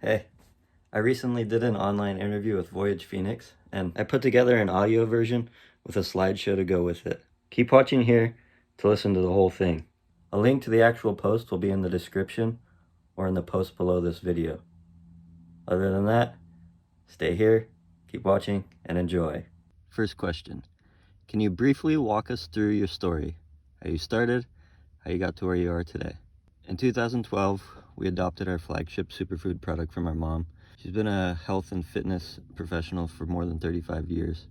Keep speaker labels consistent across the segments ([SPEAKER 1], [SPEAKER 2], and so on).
[SPEAKER 1] Hey, I recently did an online interview with VoyagePhoenix, and I put together an audio version with a slideshow to go with it. Keep watching here to listen to the whole thing. A link to the actual post will be in the description or in the post below this video. Other than that, stay here, keep watching, and enjoy. First question. Can you briefly walk us through your story? How you started, how you got to where you are today? In 2012, we adopted our flagship superfood product from our mom. She's been a health and fitness professional for more than 35 years.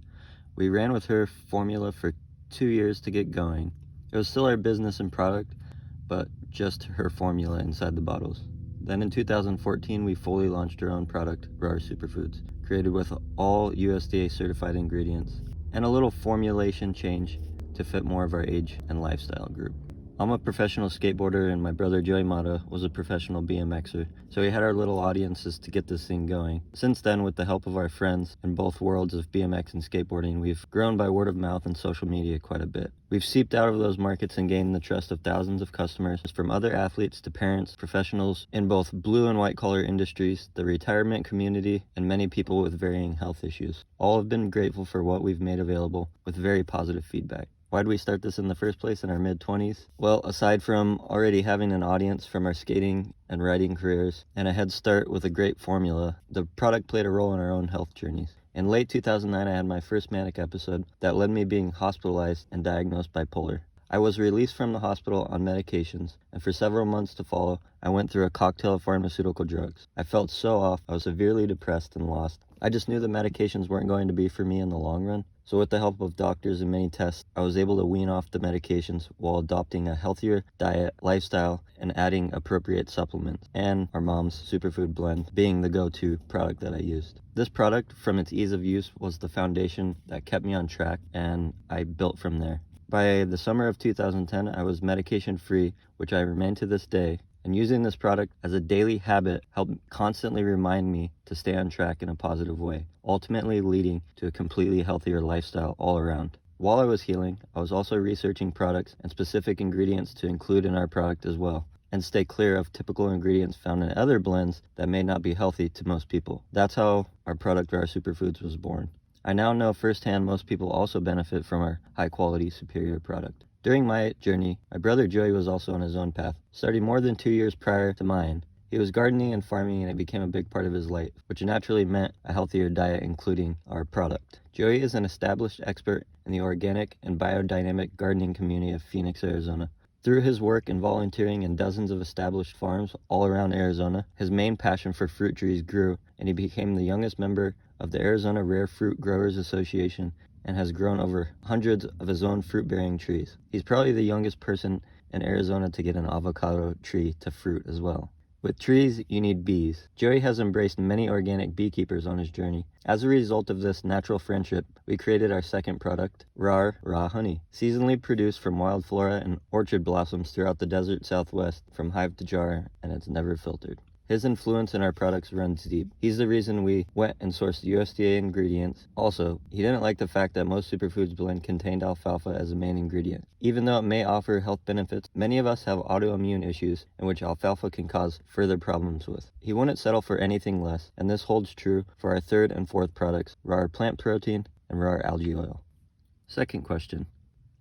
[SPEAKER 1] We ran with her formula for 2 years to get going. It was still our business and product, but just her formula inside the bottles. Then in 2014, we fully launched our own product, RAWr Superfoods, created with all USDA certified ingredients and a little formulation change to fit more of our age and lifestyle group. I'm a professional skateboarder and my brother John Motta was a professional BMXer, so we had our little audiences to get this thing going. Since then, with the help of our friends in both worlds of BMX and skateboarding, we've grown by word of mouth and social media quite a bit. We've seeped out of those markets and gained the trust of thousands of customers, from other athletes to parents, professionals in both blue and white collar industries, the retirement community, and many people with varying health issues. All have been grateful for what we've made available with very positive feedback. Why did we start this in the first place in our mid-20s? Well, aside from already having an audience from our skating and riding careers and a head start with a great formula, the product played a role in our own health journeys. In late 2009, I had my first manic episode that led me being hospitalized and diagnosed bipolar. I was released from the hospital on medications, and for several months to follow, I went through a cocktail of pharmaceutical drugs. I felt so off, I was severely depressed and lost. I just knew the medications weren't going to be for me in the long run, so with the help of doctors and many tests, I was able to wean off the medications while adopting a healthier diet, lifestyle, and adding appropriate supplements, and our mom's superfood blend being the go-to product that I used. This product, from its ease of use, was the foundation that kept me on track, and I built from there. By the summer of 2010, I was medication-free, which I remain to this day, and using this product as a daily habit helped constantly remind me to stay on track in a positive way, ultimately leading to a completely healthier lifestyle all around. While I was healing, I was also researching products and specific ingredients to include in our product as well, and stay clear of typical ingredients found in other blends that may not be healthy to most people. That's how our product, RAWr Superfoods, was born. I now know firsthand most people also benefit from our high-quality, superior product. During my journey, my brother Joey was also on his own path. Starting more than 2 years prior to mine, he was gardening and farming, and it became a big part of his life, which naturally meant a healthier diet, including our product. Joey is an established expert in the organic and biodynamic gardening community of Phoenix, Arizona. Through his work and volunteering in dozens of established farms all around Arizona, his main passion for fruit trees grew, and he became the youngest member of the Arizona Rare Fruit Growers Association and has grown over hundreds of his own fruit-bearing trees. He's probably the youngest person in Arizona to get an avocado tree to fruit as well. With trees, you need bees. Joey has embraced many organic beekeepers on his journey. As a result of this natural friendship, we created our second product, RAWr Raw Honey, seasonally produced from wild flora and orchard blossoms throughout the desert Southwest, from hive to jar, and it's never filtered. His influence in our products runs deep. He's the reason we went and sourced USDA ingredients. Also, he didn't like the fact that most superfoods blend contained alfalfa as a main ingredient. Even though it may offer health benefits, many of us have autoimmune issues in which alfalfa can cause further problems with. He wouldn't settle for anything less, and this holds true for our third and fourth products, RAWr Plant Protein and RAWr Algae Oil. Second question.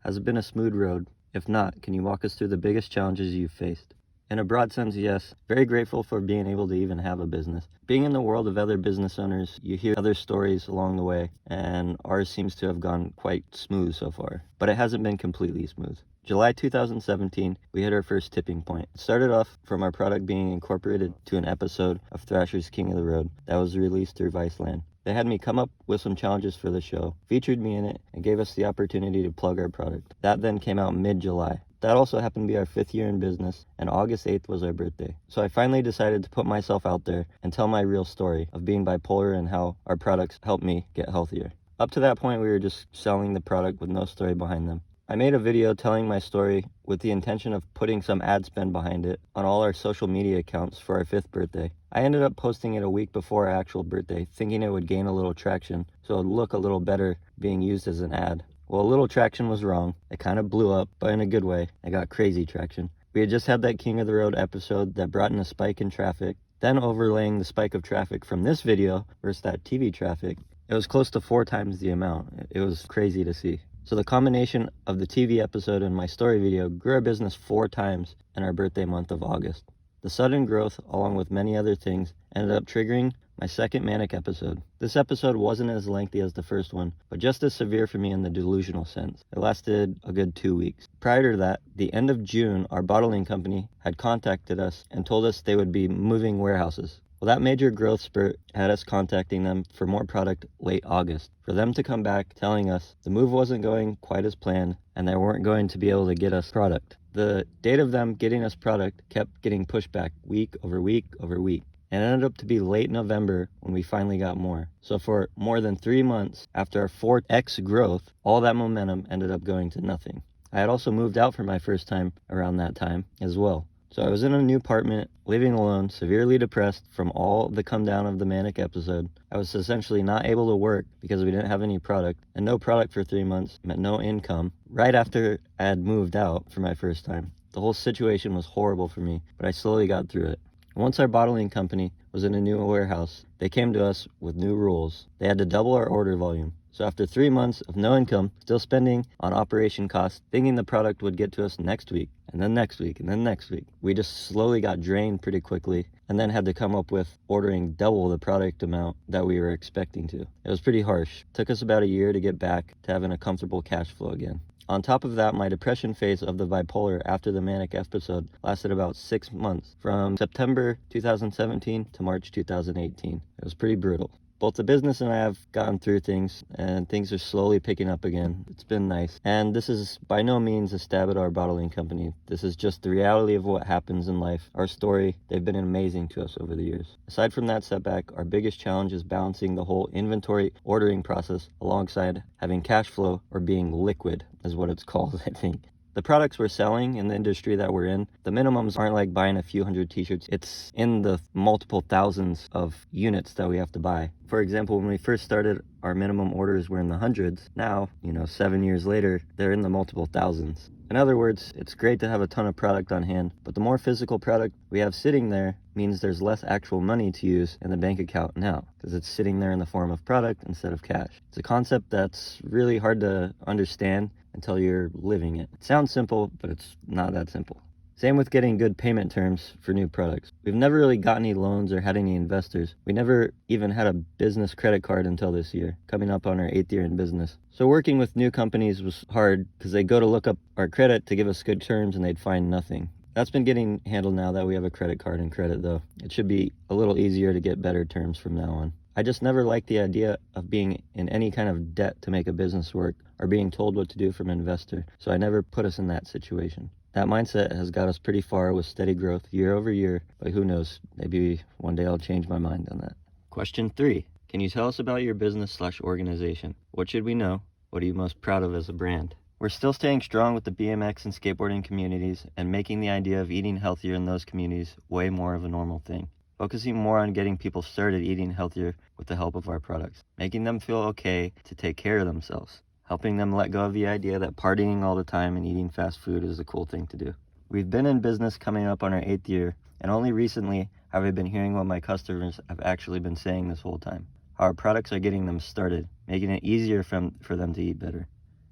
[SPEAKER 1] Has it been a smooth road? If not, can you walk us through the biggest challenges you've faced? In a broad sense, yes. Very grateful for being able to even have a business. Being in the world of other business owners, you hear other stories along the way, and ours seems to have gone quite smooth so far. But it hasn't been completely smooth. July 2017, we hit our first tipping point. It started off from our product being incorporated to an episode of Thrasher's King of the Road that was released through Viceland. They had me come up with some challenges for the show, featured me in it, and gave us the opportunity to plug our product. That then came out mid-July. That also happened to be our 5th year in business, and August 8th was our birthday. So I finally decided to put myself out there and tell my real story of being bipolar and how our products helped me get healthier. Up to that point, we were just selling the product with no story behind them. I made a video telling my story with the intention of putting some ad spend behind it on all our social media accounts for our 5th birthday. I ended up posting it a week before our actual birthday, thinking it would gain a little traction, so it would look a little better being used as an ad. Well, a little traction was wrong. It kind of blew up, but in a good way. It got crazy traction. We had just had that King of the Road episode that brought in a spike in traffic, Then overlaying the spike of traffic from this video versus that TV traffic, it was close to 4 times the amount. It was crazy to see. So the combination of the TV episode and my story video grew our business 4 times in our birthday month of August. The sudden growth, along with many other things, ended up triggering my second manic episode. This episode wasn't as lengthy as the first one, but just as severe for me in the delusional sense. It lasted a good 2 weeks. Prior to that, the end of June, our bottling company had contacted us and told us they would be moving warehouses. Well, that major growth spurt had us contacting them for more product late August, for them to come back telling us the move wasn't going quite as planned and they weren't going to be able to get us product. The date of them getting us product kept getting pushed back week over week over week, and it ended up to be late November when we finally got more. So for more than 3 months after our 4x growth, all that momentum ended up going to nothing. I had also moved out for my first time around that time as well. So I was in a new apartment, living alone, severely depressed from all the come down of the manic episode. I was essentially not able to work because we didn't have any product, and no product for 3 months meant no income. Right after I had moved out for my first time. The whole situation was horrible for me, but I slowly got through it. Once our bottling company was in a new warehouse, they came to us with new rules. They had to double our order volume. So after 3 months of no income, still spending on operation costs, thinking the product would get to us next week, and then next week, and then next week, we just slowly got drained pretty quickly, and then had to come up with ordering double the product amount that we were expecting to. It was pretty harsh. It took us about a year to get back to having a comfortable cash flow again. On top of that, my depression phase of the bipolar after the manic episode lasted about 6 months, from September 2017 to March 2018. It was pretty brutal. Both the business and I have gotten through things, and things are slowly picking up again. It's been nice. And this is by no means a stab at our bottling company. This is just the reality of what happens in life. Our story, they've been amazing to us over the years. Aside from that setback, our biggest challenge is balancing the whole inventory ordering process alongside having cash flow, or being liquid is what it's called, I think. The products we're selling in the industry that we're in, the minimums aren't like buying a few hundred t-shirts. It's in the multiple thousands of units that we have to buy. For example, when we first started, our minimum orders were in the hundreds. Now, 7 years later, they're in the multiple thousands. In other words, it's great to have a ton of product on hand, but the more physical product we have sitting there means there's less actual money to use in the bank account now, because it's sitting there in the form of product instead of cash. It's a concept that's really hard to understand until you're living it. It sounds simple, but it's not that simple. Same with getting good payment terms for new products. We've never really got any loans or had any investors. We never even had a business credit card until this year, coming up on our 8th year in business. So working with new companies was hard because they go to look up our credit to give us good terms and they'd find nothing. That's been getting handled now that we have a credit card and credit though. It should be a little easier to get better terms from now on. I just never liked the idea of being in any kind of debt to make a business work or being told what to do from an investor, so I never put us in that situation. That mindset has got us pretty far with steady growth year over year, but who knows, maybe one day I'll change my mind on that. Question 3. Can you tell us about your business/organization? What should we know? What are you most proud of as a brand? We're still staying strong with the BMX and skateboarding communities and making the idea of eating healthier in those communities way more of a normal thing. Focusing more on getting people started eating healthier with the help of our products, making them feel okay to take care of themselves, helping them let go of the idea that partying all the time and eating fast food is a cool thing to do. We've been in business coming up on our 8th year, and only recently have I been hearing what my customers have actually been saying this whole time. How our products are getting them started, making it easier for them to eat better.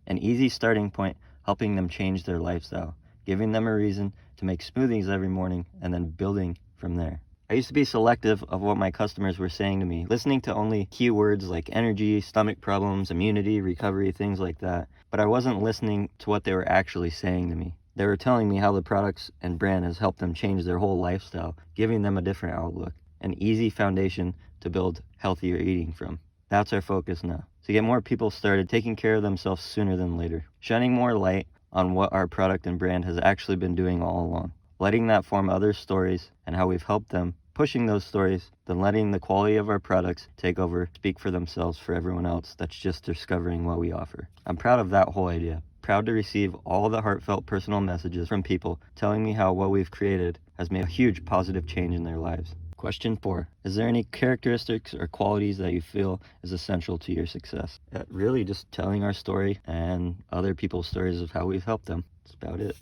[SPEAKER 1] An easy starting point, helping them change their lifestyle, giving them a reason to make smoothies every morning, and then building from there. I used to be selective of what my customers were saying to me, listening to only keywords like energy, stomach problems, immunity, recovery, things like that. But I wasn't listening to what they were actually saying to me. They were telling me how the products and brand has helped them change their whole lifestyle, giving them a different outlook, an easy foundation to build healthier eating from. That's our focus now, to get more people started taking care of themselves sooner than later, shining more light on what our product and brand has actually been doing all along, letting that form other stories and how we've helped them, pushing those stories, then letting the quality of our products take over, speak for themselves for everyone else that's just discovering what we offer. I'm proud of that whole idea. Proud to receive all the heartfelt personal messages from people telling me how what we've created has made a huge positive change in their lives. Question 4. Is there any characteristics or qualities that you feel is essential to your success? Really just telling our story and other people's stories of how we've helped them. That's about it.